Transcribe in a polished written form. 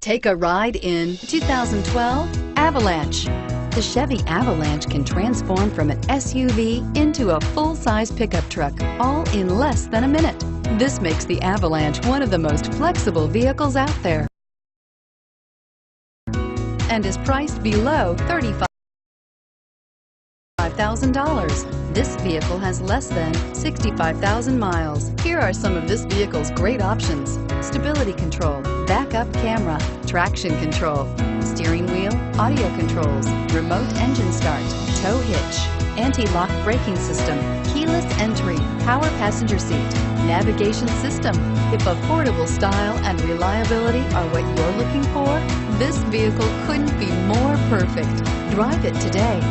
Take a ride in 2012 Avalanche. The Chevy Avalanche can transform from an SUV into a full-size pickup truck, all in less than a minute. This makes the Avalanche one of the most flexible vehicles out there and is priced below $35,000. This vehicle has less than 65,000 miles. Here are some of this vehicle's great options: stability control, backup camera, traction control, steering wheel audio controls, remote engine start, tow hitch, anti-lock braking system, keyless entry, power passenger seat, navigation system. If affordable style and reliability are what you're looking for, this vehicle couldn't be more perfect. Drive it today.